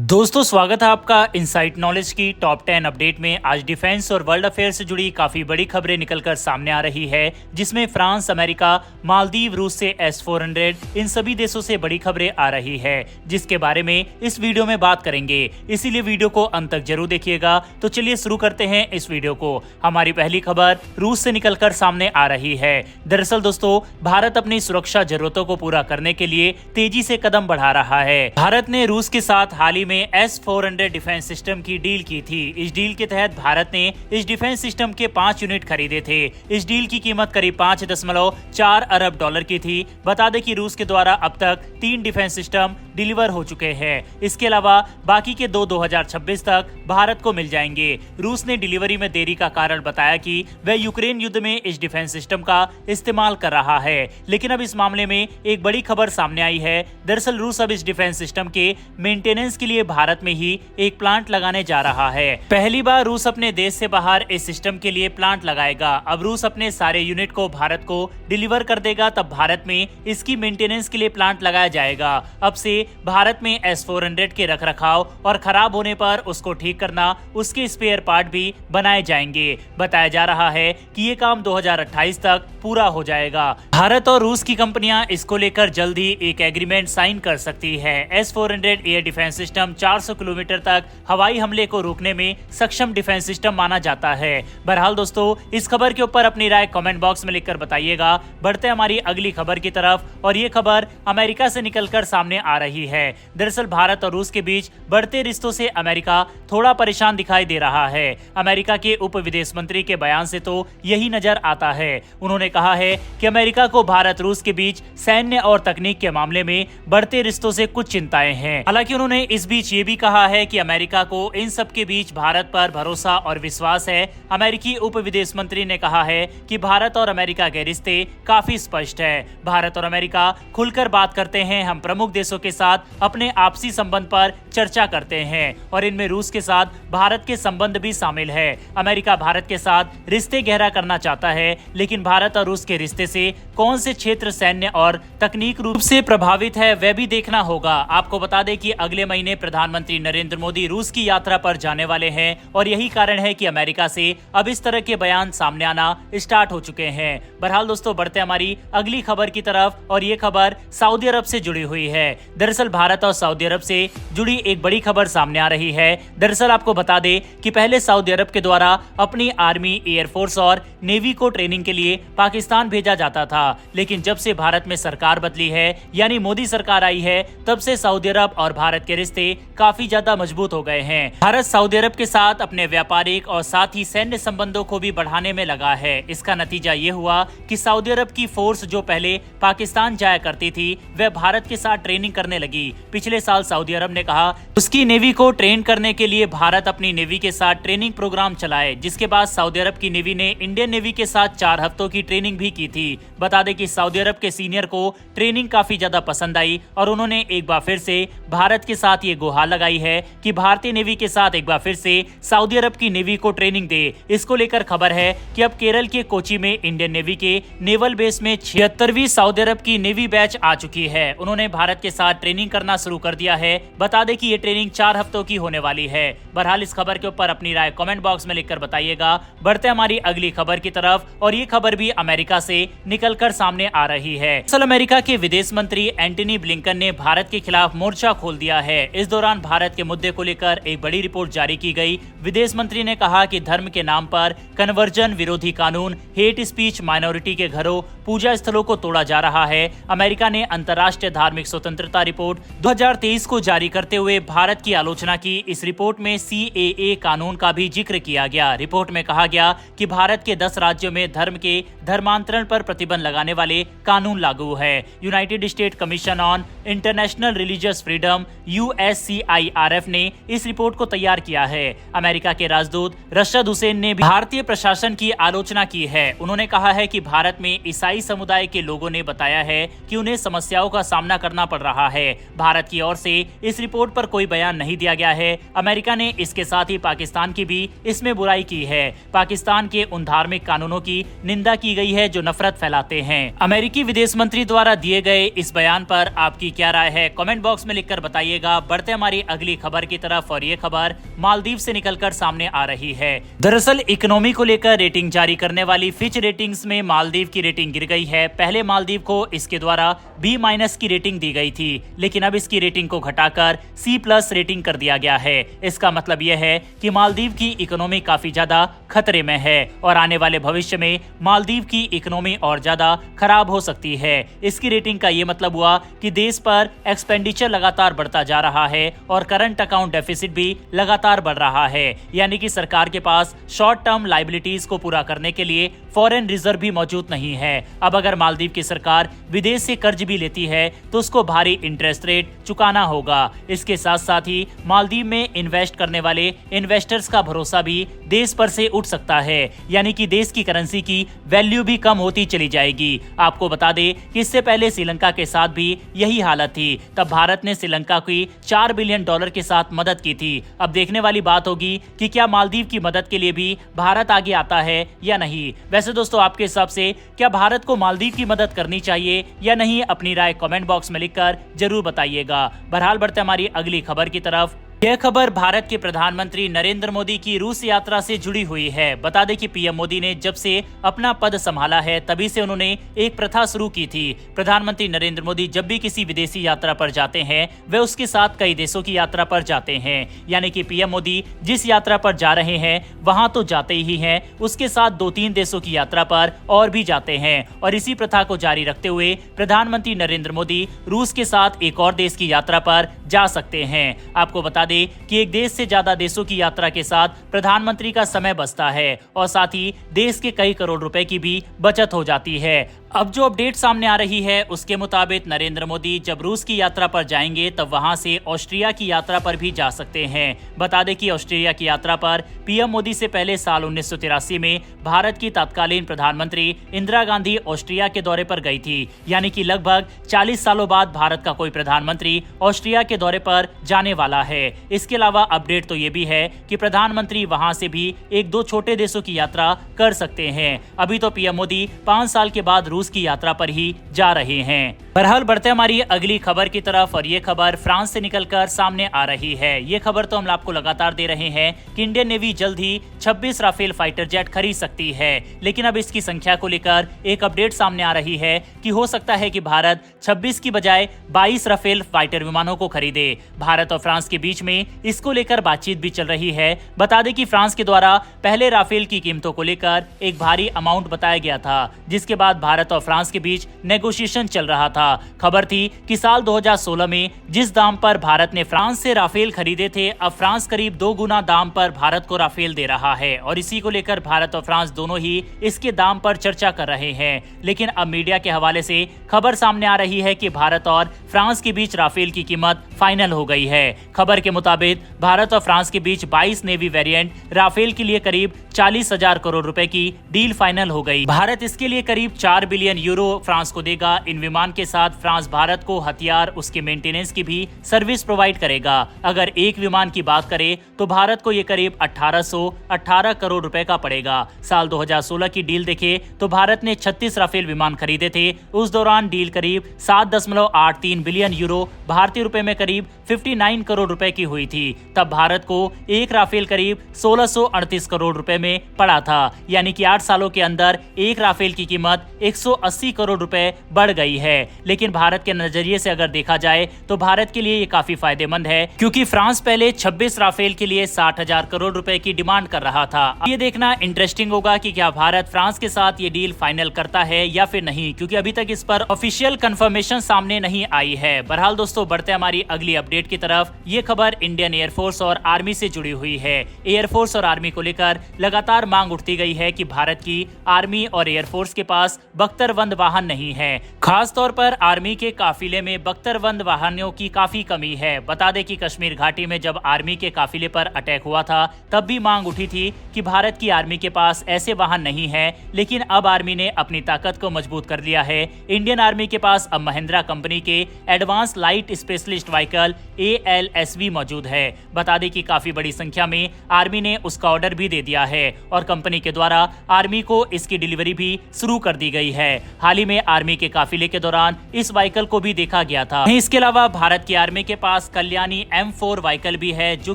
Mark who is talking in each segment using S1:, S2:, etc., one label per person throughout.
S1: दोस्तों स्वागत है आपका इनसाइट नॉलेज की टॉप 10 अपडेट में। आज डिफेंस और वर्ल्ड अफेयर से जुड़ी काफी बड़ी खबरें निकलकर सामने आ रही है, जिसमें फ्रांस, अमेरिका, मालदीव, रूस से S-400 इन सभी देशों से बड़ी खबरें आ रही है, जिसके बारे में इस वीडियो में बात करेंगे। इसीलिए वीडियो को अंत तक जरूर देखिएगा। तो चलिए शुरू करते हैं इस वीडियो को। हमारी पहली खबर रूस से निकलकर सामने आ रही है। दरअसल दोस्तों, भारत अपनी सुरक्षा जरूरतों को पूरा करने के लिए तेजी से कदम बढ़ा रहा है। भारत ने रूस के साथ हाल ही में S-400 डिफेंस सिस्टम की डील की थी। इस डील के तहत भारत ने इस डिफेंस सिस्टम के 5 यूनिट खरीदे थे। इस डील की कीमत करीब 5.4 अरब डॉलर की थी। बता दें कि रूस के द्वारा अब तक 3 डिफेंस सिस्टम डिलीवर हो चुके हैं। इसके अलावा बाकी के 2026 तक भारत को मिल जाएंगे। रूस ने डिलीवरी में देरी का कारण बताया कि वह यूक्रेन युद्ध में इस डिफेंस सिस्टम का इस्तेमाल कर रहा है। लेकिन अब इस मामले में एक बड़ी खबर सामने आई है। दरअसल रूस अब इस डिफेंस सिस्टम के मेंटेनेंस के लिए भारत में ही एक प्लांट लगाने जा रहा है। पहली बार रूस अपने देश से बाहर इस सिस्टम के लिए प्लांट लगाएगा। अब रूस अपने सारे यूनिट को भारत को डिलीवर कर देगा, तब भारत में इसकी मेंटेनेंस के लिए प्लांट लगाया जाएगा। अब से भारत में S-400 के रखरखाव और खराब होने पर उसको ठीक करना, उसके स्पेयर पार्ट भी बनाए जाएंगे। बताया जा रहा है कि ये काम 2028 तक पूरा हो जाएगा। भारत और रूस की कंपनियां इसको लेकर जल्द ही एक एग्रीमेंट साइन कर सकती है। S-400 air defence system 400 kilometre तक हवाई हमले को रोकने में सक्षम डिफेंस सिस्टम माना जाता है। बहरहाल दोस्तों, इस खबर के ऊपर अपनी राय कमेंट बॉक्स में लिखकर बताइएगा। बढ़ते हमारी अगली खबर की तरफ, और ये खबर अमेरिका से निकलकर सामने आ रही है। दरअसल भारत और रूस के बीच बढ़ते रिश्तों से अमेरिका थोड़ा परेशान दिखाई दे रहा है। अमेरिका के उप विदेश मंत्री के बयान से तो यही नजर आता है। उन्होंने कहा है कि अमेरिका को भारत रूस के बीच सैन्य और तकनीक के मामले में बढ़ते रिश्तों से कुछ चिंताएं हैं। हालांकि उन्होंने इस बीच ये भी कहा है कि अमेरिका को इन सब के बीच भारत पर भरोसा और विश्वास है। अमेरिकी उप विदेश मंत्री ने कहा है कि भारत और अमेरिका के रिश्ते काफी स्पष्ट है। भारत और अमेरिका खुलकर बात करते हैं। हम प्रमुख देशों के साथ अपने आपसी संबंध पर चर्चा करते हैं और इनमें रूस के साथ भारत के संबंध भी शामिल है। अमेरिका भारत के साथ रिश्ते गहरा करना चाहता है, लेकिन भारत और रूस के रिश्ते से कौन से क्षेत्र सैन्य और तकनीक रूप से प्रभावित है, वह भी देखना होगा। आपको बता दें कि अगले महीने प्रधानमंत्री नरेंद्र मोदी रूस की यात्रा पर जाने वाले हैं और यही कारण है कि अमेरिका से अब इस तरह के बयान सामने आना स्टार्ट हो चुके हैं। बहरहाल दोस्तों, बढ़ते हमारी अगली खबर की तरफ, और ये खबर सऊदी अरब से जुड़ी हुई है। दरअसल भारत और सऊदी अरब से जुड़ी एक बड़ी खबर सामने आ रही है। दरअसल आपको बता दें कि पहले सऊदी अरब के द्वारा अपनी आर्मी, एयरफोर्स और नेवी को ट्रेनिंग के लिए पाकिस्तान भेजा जाता था, लेकिन जब से भारत में सरकार बदली है, यानी मोदी सरकार आई है, तब से सऊदी अरब और भारत के रिश्ते काफी ज्यादा मजबूत हो गए हैं। भारत सऊदी अरब के साथ अपने व्यापारिक और साथ ही सैन्य संबंधों को भी बढ़ाने में लगा है। इसका नतीजा ये हुआ कि सऊदी अरब की फोर्स जो पहले पाकिस्तान जाया करती थी, वह भारत के साथ ट्रेनिंग करने लगी। पिछले साल सऊदी अरब ने कहा उसकी नेवी को ट्रेन करने के लिए भारत अपनी नेवी के साथ ट्रेनिंग प्रोग्राम चलाए, जिसके बाद सऊदी अरब की नेवी ने इंडियन नेवी के साथ 4 हफ्तों की ट्रेनिंग भी की थी। बता दें कि सऊदी अरब के सीनियर को ट्रेनिंग काफी ज्यादा पसंद आई और उन्होंने एक बार फिर से भारत के साथ ये गुहार लगाई है कि भारतीय नेवी के साथ एक बार फिर से सऊदी अरब की नेवी को ट्रेनिंग दे। इसको लेकर खबर है कि अब केरल के कोची में इंडियन नेवी के नेवल बेस में 76वीं सऊदी अरब की नेवी बैच आ चुकी है। उन्होंने भारत के साथ ट्रेनिंग करना शुरू कर दिया है। बता दें कि ये ट्रेनिंग 4 हफ्तों की होने वाली है। बहरहाल इस खबर के ऊपर अपनी राय कमेंट बॉक्स में लिखकर बताइएगा। बढ़ते हमारी अगली खबर की तरफ, और ये खबर भी अमेरिका से निकलकर सामने आ रही है। असल अमेरिका के विदेश मंत्री एंटनी ब्लिंकन ने भारत के खिलाफ मोर्चा खोल दिया है। इस दौरान भारत के मुद्दे को लेकर एक बड़ी रिपोर्ट जारी की गई। विदेश मंत्री ने कहा कि धर्म के नाम पर कन्वर्जन विरोधी कानून, हेट स्पीच, माइनॉरिटी के घरों, पूजा स्थलों को तोड़ा जा रहा है। अमेरिका ने अंतर्राष्ट्रीय धार्मिक स्वतंत्रता रिपोर्ट 2023 को जारी करते हुए भारत की आलोचना की। इस रिपोर्ट में CAA कानून का भी जिक्र किया गया। रिपोर्ट में कहा गया कि भारत के 10 राज्यों में धर्म के धर्मांतरण पर प्रतिबंध लगाने वाले कानून लागू है। United state commission on international religious freedom USCIRF ने इस रिपोर्ट को तैयार किया है। अमेरिका के राजदूत रशद हुसैन ने भी भारतीय प्रशासन की आलोचना की है। उन्होंने कहा है कि भारत में ईसाई समुदाय के लोगों ने बताया है कि उन्हें समस्याओं का सामना करना पड़ रहा है। भारत की ओर से इस रिपोर्ट पर कोई बयान नहीं दिया गया है। अमेरिका ने इसके साथ ही पाकिस्तान की भी इसमें बुराई की है। पाकिस्तान के उन धार्मिक कानूनों की निंदा की गई है जो नफरत फैलाते सकते हैं। अमेरिकी विदेश मंत्री द्वारा दिए गए इस बयान पर आपकी क्या राय है, कमेंट बॉक्स में लिखकर बताइएगा। बढ़ते हमारी अगली खबर की तरफ, और ये खबर मालदीव से निकलकर सामने आ रही है। दरअसल इकोनॉमी को लेकर रेटिंग जारी करने वाली फिच रेटिंग्स में मालदीव की रेटिंग गिर गई है। पहले मालदीव को इसके द्वारा B- की रेटिंग दी गई थी, लेकिन अब इसकी रेटिंग को घटाकर C+ रेटिंग कर दिया गया है। इसका मतलब यह है कि मालदीव की इकोनॉमी काफी ज्यादा खतरे में है और आने वाले भविष्य में मालदीव की इकोनॉमी और ज्यादा खराब हो सकती है। इसकी रेटिंग का ये मतलब हुआ कि देश पर एक्सपेंडिचर लगातार बढ़ता जा रहा है और करंट अकाउंट डेफिसिट भी लगातार बढ़ रहा है, यानी कि सरकार के पास शॉर्ट टर्म लायबिलिटीज को पूरा करने के लिए फॉरेन रिजर्व भी मौजूद नहीं है। अब अगर मालदीव की सरकार विदेश से कर्ज भी लेती है तो उसको भारी इंटरेस्ट रेट चुकाना होगा। इसके साथ साथ ही मालदीव में इन्वेस्ट करने वाले इन्वेस्टर्स का भरोसा भी देश पर से उठ सकता है, यानी कि देश की करेंसी की वैल्यू भी कम होती चली जाएगी। आपको बता दें कि इससे पहले श्रीलंका के साथ भी यही हालत थी। तब भारत ने श्रीलंका की $4 बिलियन के साथ मदद की थी। अब देखने वाली बात होगी कि क्या मालदीव की मदद के लिए भी भारत आगे आता है या नहीं। वैसे दोस्तों, आपके हिसाब से क्या भारत को मालदीव की मदद करनी चाहिए या नहीं, अपनी राय कमेंट बॉक्स में लिखकर जरूर बताइएगा। बहरहाल बढ़ते हमारी अगली खबर की तरफ। यह खबर भारत के प्रधानमंत्री नरेंद्र मोदी की रूस यात्रा से जुड़ी हुई है। बता दें कि पीएम मोदी ने जब से अपना पद संभाला है तभी से उन्होंने एक प्रथा शुरू की थी। प्रधानमंत्री नरेंद्र मोदी जब भी किसी विदेशी यात्रा पर जाते हैं वे उसके साथ कई देशों की यात्रा पर जाते हैं, यानी कि पीएम मोदी जिस यात्रा पर जा रहे हैं वहां तो जाते ही हैं, उसके साथ 2-3 देशों की यात्रा पर और भी जाते हैं। और इसी प्रथा को जारी रखते हुए प्रधानमंत्री नरेंद्र मोदी रूस के साथ एक और देश की यात्रा पर जा सकते हैं। आपको बता दें कि एक देश से ज्यादा देशों की यात्रा के साथ प्रधानमंत्री का समय बचता है और साथ ही देश के कई करोड़ रुपए की भी बचत हो जाती है। अब जो अपडेट सामने आ रही है उसके मुताबिक नरेंद्र मोदी जब रूस की यात्रा पर जाएंगे तब वहां से ऑस्ट्रिया की यात्रा पर भी जा सकते हैं। बता दें कि ऑस्ट्रिया की यात्रा पर पीएम मोदी से पहले साल 1983 में भारत की तत्कालीन प्रधानमंत्री इंदिरा गांधी ऑस्ट्रिया के दौरे पर गई थी, यानी कि लगभग 40 सालों बाद भारत का कोई प्रधानमंत्री ऑस्ट्रिया के दौरे पर जाने वाला है। इसके अलावा अपडेट तो ये भी है कि प्रधानमंत्री वहां से भी 1-2 छोटे देशों की यात्रा कर सकते हैं। अभी तो पीएम मोदी 5 साल के बाद रूस की यात्रा पर ही जा रहे हैं। बहरहाल बढ़ते हमारी अगली खबर की तरफ, और ये खबर फ्रांस से निकलकर सामने आ रही है। ये खबर तो हम आपको लगातार दे रहे हैं कि इंडियन नेवी जल्द ही 26 राफेल फाइटर जेट खरीद सकती है, लेकिन अब इसकी संख्या को लेकर एक अपडेट सामने आ रही है कि हो सकता है कि भारत 26 की बजाय 22 राफेल फाइटर विमानों को खरीदे। भारत और फ्रांस के बीच में इसको लेकर बातचीत भी चल रही है। बता दें कि फ्रांस के द्वारा पहले राफेल की कीमतों को लेकर एक भारी अमाउंट बताया गया था, जिसके बाद भारत और फ्रांस के बीच नेगोशिएशन चल रहा था। खबर थी कि साल 2016 में जिस दाम पर भारत ने फ्रांस से राफेल खरीदे थे, अब फ्रांस करीब 2 गुना दाम पर भारत को राफेल दे रहा है और इसी को लेकर भारत और फ्रांस दोनों ही इसके दाम पर चर्चा कर रहे हैं। लेकिन अब मीडिया के हवाले से खबर सामने आ रही है कि भारत और फ्रांस के बीच राफेल की कीमत फाइनल हो गई है। खबर के मुताबिक भारत और फ्रांस के बीच 22 नेवी वेरिएंट राफेल के लिए करीब 40,000 करोड़ रुपए की डील फाइनल हो गई। भारत इसके लिए करीब 4 बिलियन यूरो फ्रांस को देगा। इन विमान के साथ फ्रांस भारत को हथियार, उसके मेंटेनेंस की भी सर्विस प्रोवाइड करेगा। अगर एक विमान की बात करें तो भारत को ये करीब 1818 करोड़ रुपए का पड़ेगा। साल 2016 की डील देखें तो भारत ने 36 राफेल विमान खरीदे थे। उस दौरान डील करीब 7.83 बिलियन यूरो भारतीय रुपए में करीब 59 करोड़ रुपए की हुई थी। तब भारत को एक राफेल करीब 1638 करोड़ रुपए में पड़ा था, यानी कि 8 सालों के अंदर एक राफेल की कीमत 180 करोड़ रुपए बढ़ गई है। लेकिन भारत के नजरिए से अगर देखा जाए तो भारत के लिए ये काफी फायदेमंद है, क्योंकि फ्रांस पहले 26 राफेल के लिए 60,000 करोड़ रुपए की डिमांड कर रहा था। ये देखना इंटरेस्टिंग होगा कि क्या भारत फ्रांस के साथ ये डील फाइनल करता है या फिर नहीं, क्योंकि अभी तक इस पर ऑफिशियल कंफर्मेशन सामने नहीं आई है। बहरहाल दोस्तों, बढ़ते हमारी अगली अपडेट की तरफ। ये खबर इंडियन एयरफोर्स और आर्मी से जुड़ी हुई है। एयरफोर्स और आर्मी को लेकर लगातार मांग उठती गई है कि भारत की आर्मी और एयरफोर्स के पास बख्तरबंद वाहन नहीं है। खास तौर पर आर्मी के काफिले में बख्तरबंद वाहनों की काफी कमी है। बता दें कि कश्मीर घाटी में जब आर्मी के काफिले पर अटैक हुआ था तब भी मांग उठी थी कि भारत की आर्मी के पास ऐसे वाहन नहीं है, लेकिन अब आर्मी ने अपनी ताकत को मजबूत कर लिया है। इंडियन आर्मी के पास अब महिंद्रा कंपनी के advance light specialist vehicle ALSV मौजूद है। बता दें कि काफी बड़ी संख्या में आर्मी ने उसका ऑर्डर भी दे दिया है और कंपनी के द्वारा आर्मी को इसकी डिलीवरी भी शुरू कर दी गई है। है। हाल ही में आर्मी के काफिले के दौरान इस व्हीकल को भी देखा गया था। इसके अलावा भारत की आर्मी के पास कल्याणी M4 व्हीकल भी है, जो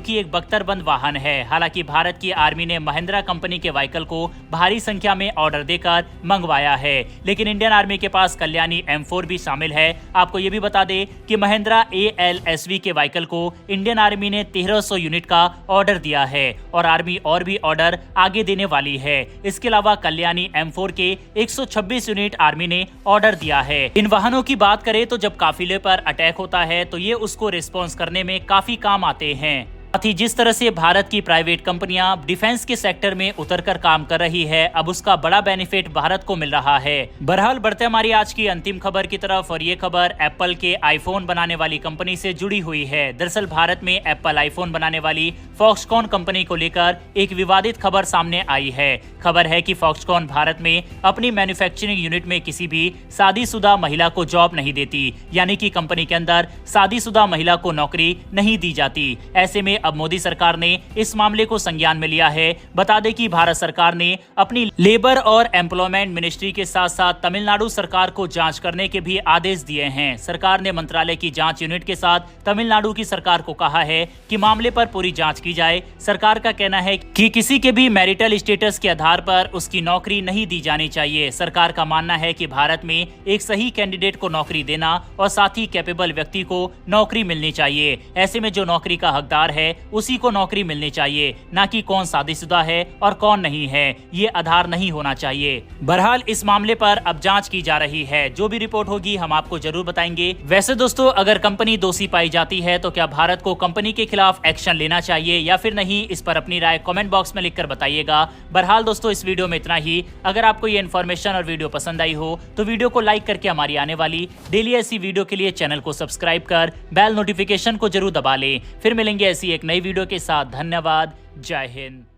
S1: कि एक बख्तरबंद वाहन है। हालांकि भारत की आर्मी ने महिंद्रा कंपनी के व्हीकल को भारी संख्या में ऑर्डर देकर मंगवाया है, लेकिन इंडियन आर्मी के पास कल्याणी M4 भी शामिल है। आपको ये भी बता दें कि महिंद्रा ALSV के व्हीकल को इंडियन आर्मी ने 1300 यूनिट का ऑर्डर दिया है और आर्मी और भी ऑर्डर आगे देने वाली है। इसके अलावा कल्याणी M4 के 126 यूनिट आर्मी ने ऑर्डर दिया है। इन वाहनों की बात करें तो जब काफिले पर अटैक होता है तो ये उसको रिस्पॉन्स करने में काफी काम आते हैं। साथ ही जिस तरह से भारत की प्राइवेट कंपनियां डिफेंस के सेक्टर में उतरकर काम कर रही है, अब उसका बड़ा बेनिफिट भारत को मिल रहा है। बहरहाल बढ़ते हमारी आज की अंतिम खबर की तरफ, और ये खबर एप्पल के आईफोन बनाने वाली कंपनी से जुड़ी हुई है। दरअसल भारत में एप्पल आईफोन बनाने वाली फॉक्सकॉन कंपनी को लेकर एक विवादित खबर सामने आई है। खबर है कि फॉक्सकॉन भारत में अपनी मैन्युफैक्चरिंग यूनिट में किसी भी शादीशुदा महिला को जॉब नहीं देती, यानी कि कंपनी के अंदर शादीशुदा महिला को नौकरी नहीं दी जाती। ऐसे में अब मोदी सरकार ने इस मामले को संज्ञान में लिया है। बता दें कि भारत सरकार ने अपनी लेबर और एम्प्लॉयमेंट मिनिस्ट्री के साथ साथ तमिलनाडु सरकार को जांच करने के भी आदेश दिए हैं। सरकार ने मंत्रालय की जांच यूनिट के साथ तमिलनाडु की सरकार को कहा है कि मामले पर पूरी जांच की जाए। सरकार का कहना है कि किसी के भी मैरिटल स्टेटस के आधार पर उसकी नौकरी नहीं दी जानी चाहिए। सरकार का मानना है कि भारत में एक सही कैंडिडेट को नौकरी देना और साथ ही कैपेबल व्यक्ति को नौकरी मिलनी चाहिए। ऐसे में जो नौकरी का हकदार है उसी को नौकरी मिलनी चाहिए, ना कि कौन शादीशुदा है और कौन नहीं है, ये आधार नहीं होना चाहिए। बहरहाल इस मामले पर अब जांच की जा रही है। जो भी रिपोर्ट होगी हम आपको जरूर बताएंगे। वैसे दोस्तों, अगर कंपनी दोषी पाई जाती है तो क्या भारत को कंपनी के खिलाफ एक्शन लेना चाहिए या फिर नहीं, इस पर अपनी राय कमेंट बॉक्स में लिखकर बताइएगा। बहरहाल दोस्तों, इस वीडियो में इतना ही। अगर आपको ये इन्फॉर्मेशन और वीडियो पसंद आई हो तो वीडियो को लाइक करके हमारी आने वाली डेली ऐसी वीडियो के लिए चैनल को सब्सक्राइब कर बेल नोटिफिकेशन को जरूर दबा लें। फिर मिलेंगे ऐसी एक नई वीडियो के साथ। धन्यवाद। जय हिंद।